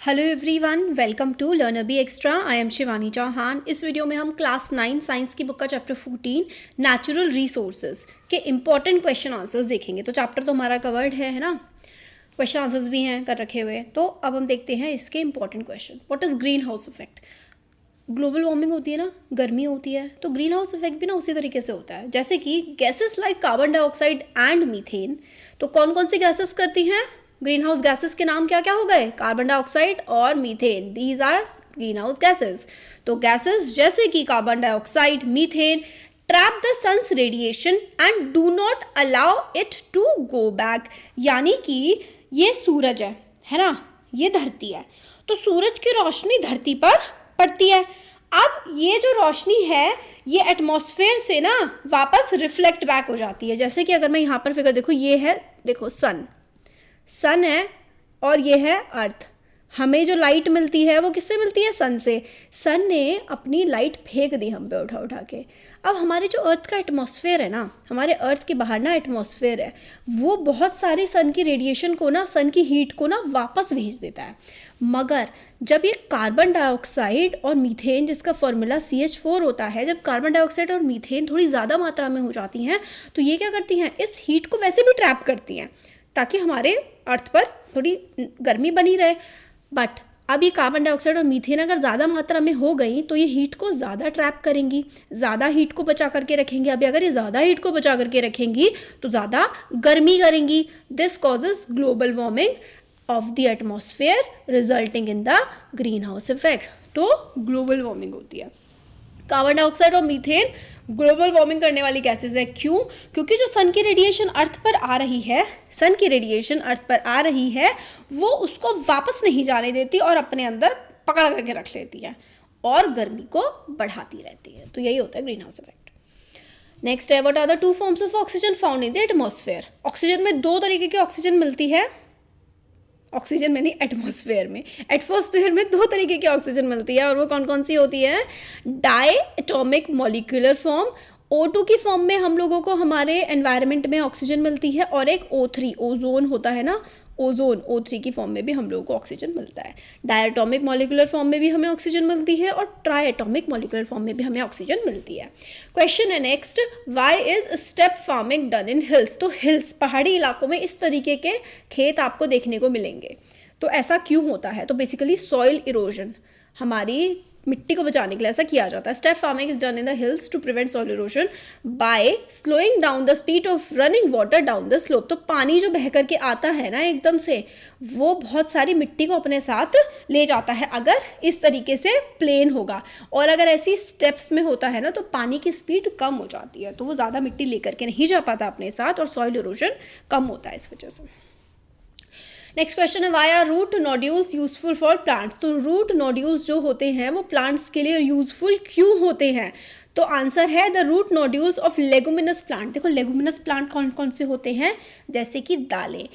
Hello everyone, welcome to Learner B Extra. I am Shivani Chauhan. इस video में हम class 9 science की बुक का चैप्टर 14 नेचुरल रिसोर्सेज के इंपॉर्टेंट क्वेश्चन आंसर्स देखेंगे। तो चैप्टर तो हमारा कवर्ड है ना, क्वेश्चन आंसर्स भी हैं कर रखे हुए। तो अब हम देखते हैं इसके important question. What is green house effect? Global warming होती है ना, गर्मी होती है, तो ग्रीन हाउस इफेक्ट भी ना उसी तरीके से होता है। जैसे कि gases like carbon dioxide and methane, तो कौन कौन सी गैसेस करती हैं ग्रीन हाउस गैसेस के नाम क्या क्या हो गए? कार्बन डाइऑक्साइड और methane, these are green house gases. तो गैसेस जैसे कि carbon dioxide, methane trap the sun's radiation and do not allow it to go back. यानी कि ये सूरज है ना, ये धरती है, तो सूरज की रोशनी धरती पर पड़ती है। अब ये जो रोशनी है ये एटमॉस्फेयर से ना वापस रिफ्लेक्ट बैक हो जाती है। जैसे कि अगर मैं यहाँ पर फिगर देखो, ये है, देखो सन है और ये है अर्थ। हमें जो लाइट मिलती है वो किससे मिलती है? सन से। सन ने अपनी लाइट फेंक दी हम पे उठा उठा के। अब हमारे जो अर्थ का एटमॉस्फेयर है ना, हमारे अर्थ के बाहर ना एटमॉस्फेयर है, वो बहुत सारी सन की रेडिएशन को ना, सन की हीट को ना वापस भेज देता है। मगर जब ये कार्बन डाइऑक्साइड और मीथेन, जिसका फॉर्मूला CH4 होता है, जब कार्बन डाइऑक्साइड और मीथेन थोड़ी ज़्यादा मात्रा में हो जाती हैं तो ये क्या करती हैं? इस हीट को वैसे भी ट्रैप करती हैं ताकि हमारे अर्थ पर थोड़ी गर्मी बनी रहे। बट अब ये कार्बन डाइऑक्साइड और मीथेन अगर ज़्यादा मात्रा में हो गई तो ये हीट को ज़्यादा ट्रैप करेंगी, ज़्यादा हीट को बचा करके रखेंगी। अभी अगर ये ज़्यादा हीट को बचा करके रखेंगी तो ज़्यादा गर्मी करेंगी। This causes global warming of the atmosphere resulting in the green house effect. तो ग्लोबल वार्मिंग होती है। कार्बन डाइऑक्साइड और मीथेन ग्लोबल वार्मिंग करने वाली गैसेज है। क्यों? क्योंकि जो सन की रेडिएशन अर्थ पर आ रही है, सन की रेडिएशन अर्थ पर आ रही है, वो उसको वापस नहीं जाने देती और अपने अंदर पकड़ करके रख लेती है और गर्मी को बढ़ाती रहती है। तो यही होता है ग्रीन हाउस इफेक्ट। नेक्स्ट है, what are the two forms of oxygen found in the atmosphere? Oxygen में दो तरीके की ऑक्सीजन मिलती है। ऑक्सीजन में नहीं, एटमॉस्फेयर में। एटमॉस्फेयर में दो तरीके की ऑक्सीजन मिलती है और वो कौन कौन सी होती है? Die atomic molecular form, O2 की फॉर्म में हम लोगों को हमारे एनवायरनमेंट में ऑक्सीजन मिलती है, और एक O3 ओजोन होता है ना, ओजोन O3 की फॉर्म में भी हम लोगों को ऑक्सीजन मिलता है। डायटोमिक मॉलिक्यूलर फॉर्म में भी हमें ऑक्सीजन मिलती है और ट्राइएटॉमिक मॉलिक्यूलर फॉर्म में भी हमें ऑक्सीजन मिलती है। क्वेश्चन है next, why is step farming done in hills? तो हिल्स, पहाड़ी इलाकों में इस तरीके के खेत आपको देखने को मिलेंगे। तो ऐसा क्यों होता है? तो बेसिकली सॉइल इरोजन, हमारी मिट्टी को बचाने के लिए ऐसा किया जाता है। Step farming is done in the hills to prevent soil erosion by slowing down the speed of running water down the slope. तो पानी जो बह करके आता है ना एकदम से, वो बहुत सारी मिट्टी को अपने साथ ले जाता है अगर इस तरीके से प्लेन होगा, और अगर ऐसी स्टेप्स में होता है ना तो पानी की स्पीड कम हो जाती है, तो वो ज़्यादा मिट्टी लेकर के नहीं जा पाता अपने साथ और सॉइल इरोजन कम होता है इस वजह से। नेक्स्ट क्वेश्चन है, why are root nodules useful for plants? तो रूट नोड्यूल्स जो होते हैं वो प्लांट्स के लिए यूजफुल क्यों होते हैं? तो आंसर है the root nodules of leguminous plant. देखो लेगुमिनस प्लांट कौन कौन से होते हैं? जैसे कि दालें,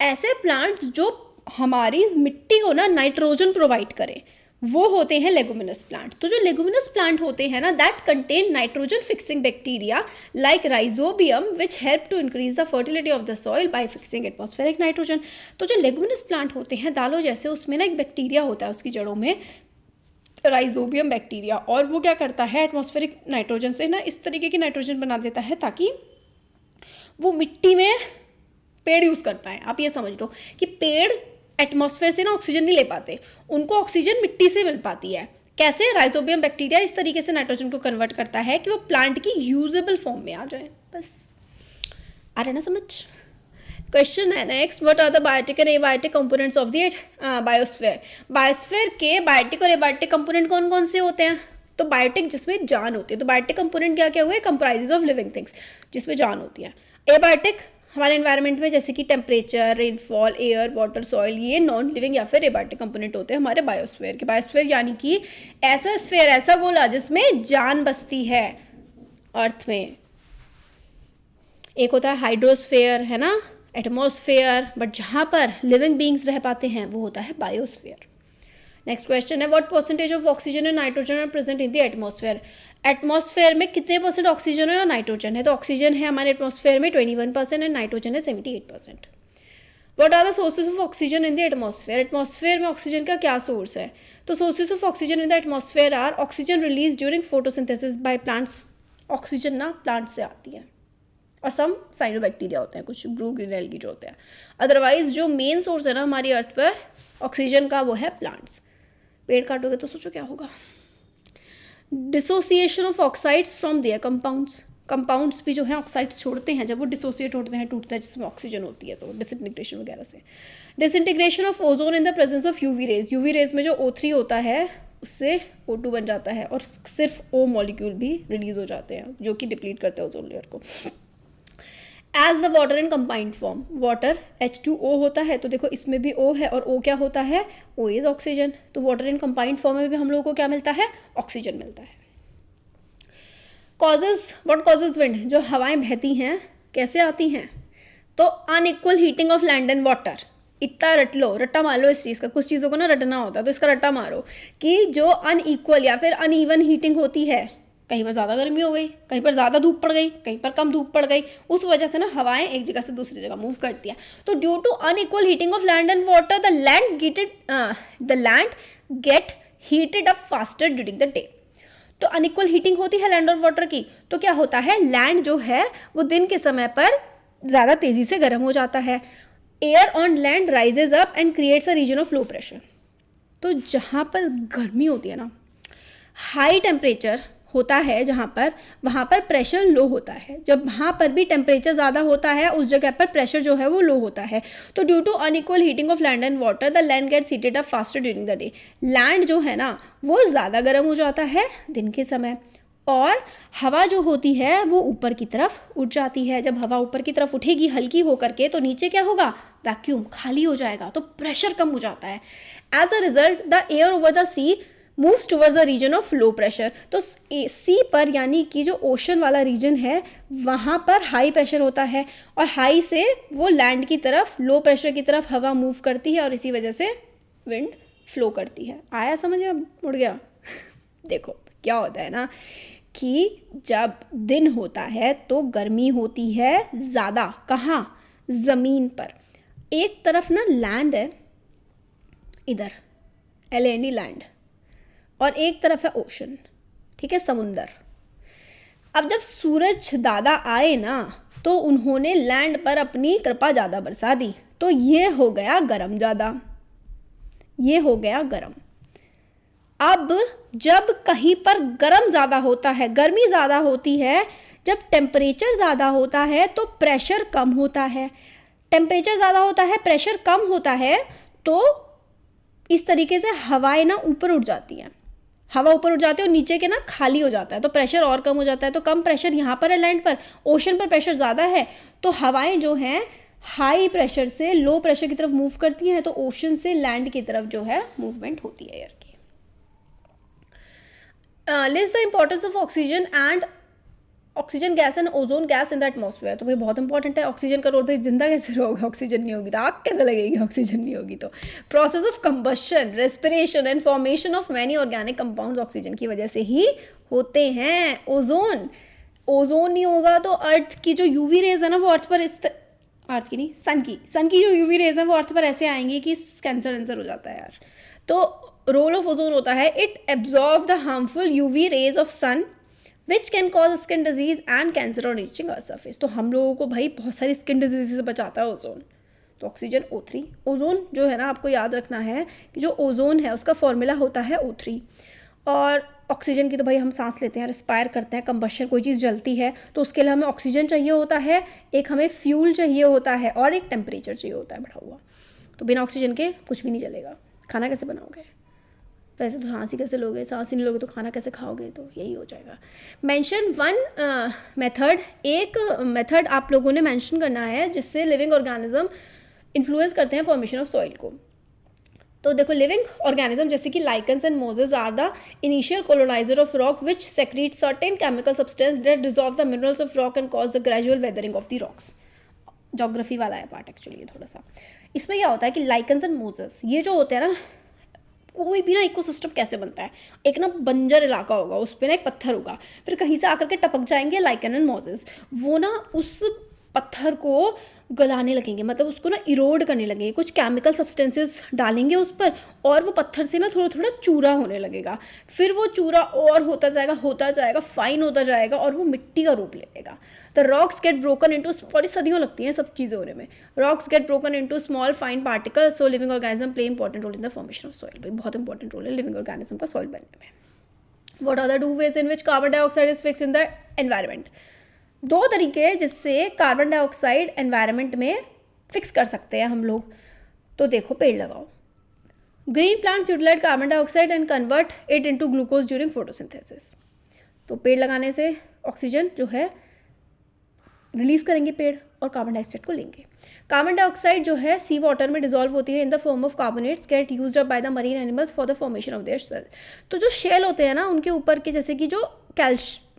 ऐसे प्लांट्स जो हमारी मिट्टी को ना नाइट्रोजन प्रोवाइड करें, वो होते हैं लेगुमिनस प्लांट। तो जो लेगुमिनस प्लांट होते हैं ना, that contain nitrogen fixing bacteria like rhizobium which help to increase the fertility of the soil by fixing atmospheric nitrogen. तो जो लेगुमिनस प्लांट होते हैं दालों जैसे, उसमें ना एक बैक्टीरिया होता है उसकी जड़ों में, राइजोबियम बैक्टीरिया, और वो क्या करता है? एटमॉस्फेरिक नाइट्रोजन से ना इस तरीके की नाइट्रोजन बना देता है ताकि वो मिट्टी में पेड़ यूज़ करता है। आप ये समझ लो कि पेड़ एटमॉस्फेयर से ना ऑक्सीजन नहीं ले पाते, उनको ऑक्सीजन मिट्टी से मिल पाती है। कैसे? राइजोबियम बैक्टीरिया इस तरीके से नाइट्रोजन को कन्वर्ट करता है कि वो प्लांट की यूजेबल फॉर्म में आ जाए। बस आ रहा ना समझ? क्वेश्चन है next, what are the biotic and abiotic components of the biosphere? Biosphere के बायोटिक और एबायोटिक कंपोनेंट कौन कौन से होते हैं? तो बायोटिक जिसमें जान होती है, तो बायोटिक कंपोनेंट क्या क्या हुए? कंप्राइजेज ऑफ लिविंग थिंग्स, जिसमें जान होती है। एबायोटिक हमारे एनवायरनमेंट में जैसे कि temperature, rainfall, air, water, soil, ये नॉन लिविंग या फिर एबायोटिक कंपोनेंट होते हैं हमारे बायोस्फीयर के। बायोस्फीयर यानी कि ऐसा स्फीयर, ऐसा गोला जिसमें जान बसती है अर्थ में। एक होता है हाइड्रोस्फीयर, है ना, एटमॉस्फेयर, बट जहाँ पर लिविंग बींग्स रह पाते हैं वो होता है बायोस्फीयर। नेक्स्ट क्वेश्चन है, what percentage of oxygen and nitrogen are present in the atmosphere? Atmosphere में कितने परसेंट ऑक्सीजन है और नाइट्रोजन है? तो ऑक्सीजन है हमारे एटमॉस्फेयर में 21% एंड नाइट्रोजन है 78%। What are the sources of oxygen in the atmosphere, atmosphere में ऑक्सीजन का क्या सोर्स है? तो sources of oxygen in the atmosphere are oxygen release during photosynthesis by plants, oxygen ना प्लांट से आती है, और सम साइनोबैक्टीरिया होते हैं, कुछ ब्रू ग्रीन एल्गी जो होते हैं। अदरवाइज जो मेन सोर्स है ना हमारी अर्थ पर ऑक्सीजन का, वो है प्लांट्स। पेड़ काटोगे तो सोचो क्या होगा। Dissociation of oxides from there compounds, compounds भी जो है ऑक्साइड्स छोड़ते हैं जब वो डिसोसिएट होते हैं, टूटते हैं, जिसमें ऑक्सीजन होती है, तो डिसइंटीग्रेशन वगैरह से। Disintegration of ozone in the presence of UV rays, UV rays में जो O3 होता है उससे O2 बन जाता है, और सिर्फ O मॉलिक्यूल भी रिलीज हो जाते हैं जो कि डिप्लीट करते हैं ओजोन लेयर को। As the water in combined form, water H2O होता है, तो देखो इसमें भी O है, और O क्या होता है? O is oxygen. तो वाटर इन कंबाइंड फॉर्म में भी हम लोगों को क्या मिलता है? ऑक्सीजन मिलता है। कॉजेज, व्हाट कॉजेज विंड, जो हवाएं बहती हैं कैसे आती हैं? तो unequal heating of land and water. इतना रट लो, रट्टा मार लो इस चीज़ का, कुछ चीज़ों को ना रटना होता है, तो इसका रट्टा मारो कि जो अनइक्वल या फिर अनइवन हीटिंग होती है, कहीं पर ज़्यादा गर्मी हो गई, कहीं पर ज़्यादा धूप पड़ गई, कहीं पर कम धूप पड़ गई, उस वजह से ना हवाएं एक जगह से दूसरी जगह मूव करती है। तो due to unequal heating of land and water the land get heated up faster during the day. तो अनइक्वल हीटिंग होती है लैंड और वाटर की, तो क्या होता है? लैंड जो है वो दिन के समय पर ज़्यादा तेज़ी से गर्म हो जाता है। Air on land rises up and creates a region of low pressure. तो जहाँ पर गर्मी होती है ना, हाई टेम्परेचर होता है जहाँ पर, वहाँ पर प्रेशर लो होता है। जब वहाँ पर भी टेम्परेचर ज़्यादा होता है, उस जगह पर प्रेशर जो है वो लो होता है। तो due to unequal heating of land and water the land gets heated up faster during the day. Land जो है ना वो ज़्यादा गर्म हो जाता है दिन के समय, और हवा जो होती है वो ऊपर की तरफ उठ जाती है। जब हवा ऊपर की तरफ उठेगी हल्की होकर के, तो नीचे क्या होगा? वैक्यूम, खाली हो जाएगा, तो प्रेशर कम हो जाता है। As a result the air over the sea moves towards the region of low pressure. तो सी पर, यानी कि जो ओशन वाला रीजन है, वहाँ पर हाई प्रेशर होता है, और हाई से वो लैंड की तरफ, लो प्रेशर की तरफ हवा मूव करती है, और इसी वजह से विंड फ्लो करती है। आया समझ में? उड़ गया? देखो क्या होता है ना कि जब दिन होता है तो गर्मी होती है ज़्यादा। कहाँ? ज़मीन पर। एक तरफ ना लैंड है, इधर LAND लैंड, और एक तरफ है ओशन, ठीक है, समुंदर। अब जब सूरज दादा आए ना, तो उन्होंने लैंड पर अपनी कृपा ज़्यादा बरसा दी, तो ये हो गया गरम ज़्यादा, ये हो गया गरम। अब जब कहीं पर गर्म ज़्यादा होता है, गर्मी ज़्यादा होती है, जब टेम्परेचर ज़्यादा होता है तो प्रेशर कम होता है। टेम्परेचर ज़्यादा होता है, प्रेशर कम होता है, तो इस तरीके से हवाएं ना ऊपर उठ जाती हैं, हवा ऊपर उठ जाती है और नीचे के ना खाली हो जाता है, तो प्रेशर और कम हो जाता है। तो कम प्रेशर यहाँ पर है लैंड पर, ओशन पर प्रेशर ज़्यादा है, तो हवाएं जो हैं हाई प्रेशर से लो प्रेशर की तरफ मूव करती हैं, तो ओशन से लैंड की तरफ जो है मूवमेंट होती है एयर की। List the importance of oxygen and oxygen gas and ozone gas in the atmosphere. तो भाई बहुत इंपॉर्टेंट है ऑक्सीजन का रोल। भाई जिंदा कैसे रहोगे, ऑक्सीजन नहीं होगी तो आग कैसे लगेगी, ऑक्सीजन नहीं होगी तो। Process of combustion, respiration and formation of many organic compounds oxygen की वजह से ही होते हैं। ओजोन, ओजोन नहीं होगा तो अर्थ की जो यूवी रेज है ना वो अर्थ पर अर्थ की नहीं, सन की जो यूवी रेज है वो अर्थ पर ऐसे आएंगी कि कैंसर हो जाता है यार। तो रोल ऑफ ओजोन होता है, it absorb the harmful UV rays of sun which can cause skin disease and cancer on reaching earth surface. तो हम लोगों को भाई बहुत सारी स्किन डिजीज से बचाता है ओजोन। तो ऑक्सीजन O3, ओजोन जो है ना आपको याद रखना है कि जो ओजोन है उसका फॉर्मूला होता है O3। और ऑक्सीजन की तो भाई हम सांस लेते हैं, रिस्पायर करते हैं, कंबशन, कोई चीज़ जलती है तो उसके लिए हमें ऑक्सीजन चाहिए होता है, एक हमें फ्यूल चाहिए होता है, और एक टेम्परेचर चाहिए होता है बढ़ा हुआ। तो बिना ऑक्सीजन के कुछ भी नहीं चलेगा। खाना कैसे बनाओगे? वैसे तो सांस ही कैसे लोगे, सांस ही नहीं लोगे तो खाना कैसे खाओगे? तो यही हो जाएगा। मेंशन वन मेथड, एक मेथड आप लोगों ने मेंशन करना है जिससे लिविंग ऑर्गेनिज्म इन्फ्लुएंस करते हैं फॉर्मेशन ऑफ सॉइल को। तो देखो लिविंग ऑर्गेनिज्म जैसे कि lichens and mosses are the initial coloniser of rock which secrete certain chemical substance that dissolve the minerals of rock and cause the gradual weathering of the rocks. Geography वाला है part actually थोड़ा सा। इसमें क्या होता है कि lichens and Moses ये जो होते हैं ना, कोई भी ना इकोसिस्टम कैसे बनता है, एक ना बंजर इलाका होगा, उस पर ना एक पत्थर होगा, फिर कहीं से आकर के टपक जाएंगे लाइकन एंड मोजेस, वो ना उस पत्थर को गलाने लगेंगे, मतलब उसको ना इरोड करने लगेंगे, कुछ केमिकल सब्सटेंसेस डालेंगे उस पर और वो पत्थर से ना थोड़ा थोड़ा चूरा होने लगेगा। फिर वो चूरा और होता जाएगा, फाइन होता जाएगा और वो मिट्टी का रूप ले लेगा। The rocks get broken into, बड़ी सदियों लगती हैं सब चीज़ें होने में। Rocks get broken into small fine particles, so living organism play important role in the formation of soil. भाई बहुत इंपॉर्टेंट रोल है लिविंग ऑर्गेनिज्म का सॉइल बनने में। What are the two ways in which carbon dioxide is fixed in the environment? दो तरीके जिससे carbon dioxide environment में फिक्स कर सकते हैं हम लोग। तो देखो, पेड़ लगाओ। Green plants utilise carbon dioxide and convert it into glucose during photosynthesis. तो पेड़ लगाने से ऑक्सीजन जो है रिलीज करेंगे पेड़ और कार्बन डाइऑक्साइड को लेंगे। कार्बन डाइऑक्साइड जो है सी वाटर में डिजॉल्व होती है in the form of carbonates get used up by the marine animals for the formation of their cell. तो जो शेल होते हैं ना उनके ऊपर के, जैसे कि जो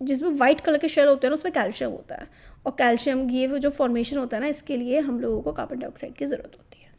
जिसमें वाइट कलर के शेल होते हैं ना उसमें कैल्शियम होता है, और कैल्शियम ये जो फॉर्मेशन होता है ना इसके लिए हम लोगों को कार्बन डाइऑक्साइड की ज़रूरत होती है।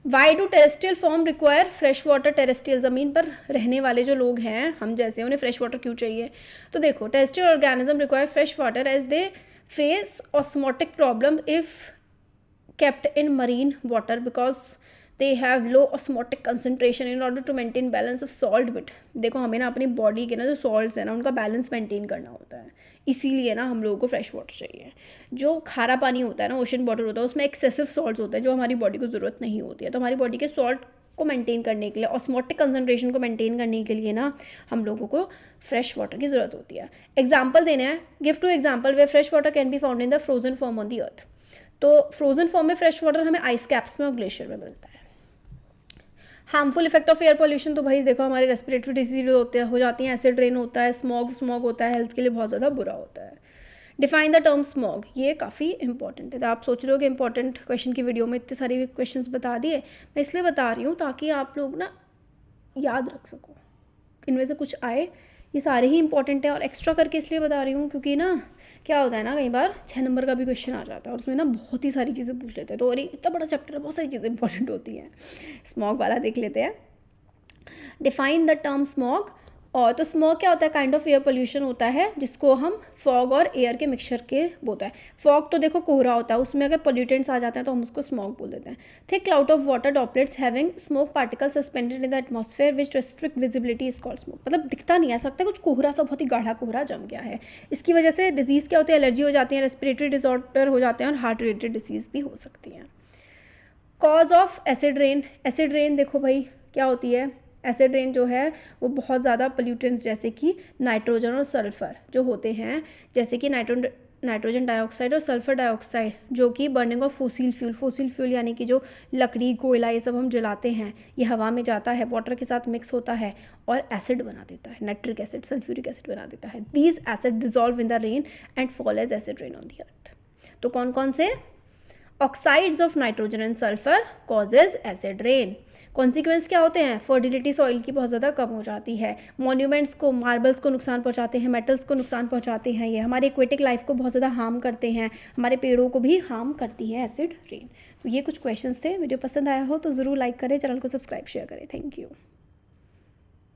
Why do terrestrial form require fresh water? Terrestrial ज़मीन पर रहने वाले जो लोग हैं हम जैसे, उन्हें फ्रेश वाटर क्यों चाहिए? तो देखो, terrestrial organism require fresh water as they face osmotic problem if kept in marine water because they have low osmotic concentration in order to maintain balance of salt bit। देखो, हमें ना अपनी body के ना जो सॉल्ट्स हैं ना उनका बैलेंस मेंटेन करना होता है, इसीलिए ना हम लोगों को फ्रेश वाटर चाहिए। जो खारा पानी होता है ना, ओशन वाटर होता है, उसमें एक्सेसिव सॉल्ट्स होते हैं जो हमारी बॉडी को ज़रूरत नहीं होती है। तो हमारी बॉडी के सॉल्ट को मेंटेन करने के लिए, ऑस्मोटिक कंसंट्रेशन को मेंटेन करने के लिए ना हम लोगों को फ्रेश वाटर की ज़रूरत होती है। एग्जाम्पल देने हैं, give two example way fresh water can be found in the frozen form on the earth. तो फ्रोजन फॉर्म में फ्रेश वाटर हमें आइस कैप्स में और ग्लेशियर में मिलता है। Harmful effect of air pollution, तो भाई देखो हमारे रेस्पिरेटरी डिजीज हो जाती हैं, एसिड रेन होता है, स्मॉग होता है, हेल्थ के लिए बहुत ज़्यादा बुरा होता है। डिफाइन द टर्म स्मॉग, ये काफ़ी इंपॉर्टेंट है। तो आप सोच रहे हो कि इंपॉर्टेंट क्वेश्चन की वीडियो में इतने सारे क्वेश्चंस बता दिए, मैं इसलिए बता रही हूँ ताकि आप लोग ना याद रख सको, इनमें से कुछ आए। ये सारे ही इंपॉर्टेंट है और एक्स्ट्रा करके इसलिए बता रही हूँ क्योंकि ना क्या होता है ना, कई बार 6 नंबर का भी क्वेश्चन आ जाता है और उसमें ना बहुत ही सारी चीज़ें पूछ लेते हैं। तो और इतना बड़ा चैप्टर है, बहुत सारी चीज़ें इंपॉर्टेंट होती हैं। स्मॉग वाला देख लेते हैं। Define the term smog. और तो स्मॉग क्या होता है? काइंड ऑफ एयर पोल्यूशन होता है जिसको हम फॉग और एयर के मिक्सचर के बोलते हैं। फॉग तो देखो कोहरा होता है, उसमें अगर पोल्यूटेंट्स आ जाते हैं तो हम उसको स्मॉग बोल देते हैं। Thick cloud of water droplets having smoke particle suspended in the atmosphere which restrict visibility is called smoke. मतलब दिखता नहीं, ऐसा लगता है कुछ कोहरा सा, बहुत ही गाढ़ा कोहरा जम गया है। इसकी वजह से डिजीज़ क्या होती है? एलर्जी हो जाती है, रेस्पिरेटरी डिसऑर्डर हो जाते हैं और हार्ट रिलेटेड डिसीज़ भी हो सकती हैं। Cause of acid rain. Acid rain देखो भाई क्या होती है, एसिड रेन जो है वो बहुत ज़्यादा पोल्यूटेंट्स जैसे कि नाइट्रोजन और सल्फ़र जो होते हैं, जैसे कि नाइट्रोजन डाइऑक्साइड और सल्फ़र डाइऑक्साइड, जो कि बर्निंग ऑफ फोसिल फ्यूल यानी कि जो लकड़ी कोयला ये सब हम जलाते हैं, ये हवा में जाता है, वाटर के साथ मिक्स होता है और एसिड बना देता है, नाइट्रिक एसिड, सल्फ्यूरिक एसिड बना देता है। These acid dissolve in the rain and fall as acid rain on the earth. तो कौन कौन से? Oxides of nitrogen and sulphur causes acid rain. Consequence क्या होते हैं? फर्टिलिटी सॉइल की बहुत ज़्यादा कम हो जाती है, मॉन्यूमेंट्स को, मार्बल्स को नुकसान पहुंचाते हैं, मेटल्स को नुकसान पहुंचाते हैं, ये हमारे एक्वेटिक लाइफ को बहुत ज़्यादा हार्म करते हैं, हमारे पेड़ों को भी हार्म करती है एसिड रेन। तो ये कुछ क्वेश्चंस थे। वीडियो पसंद आया हो तो ज़रूर लाइक करें, चैनल को सब्सक्राइब शेयर करें। Thank you.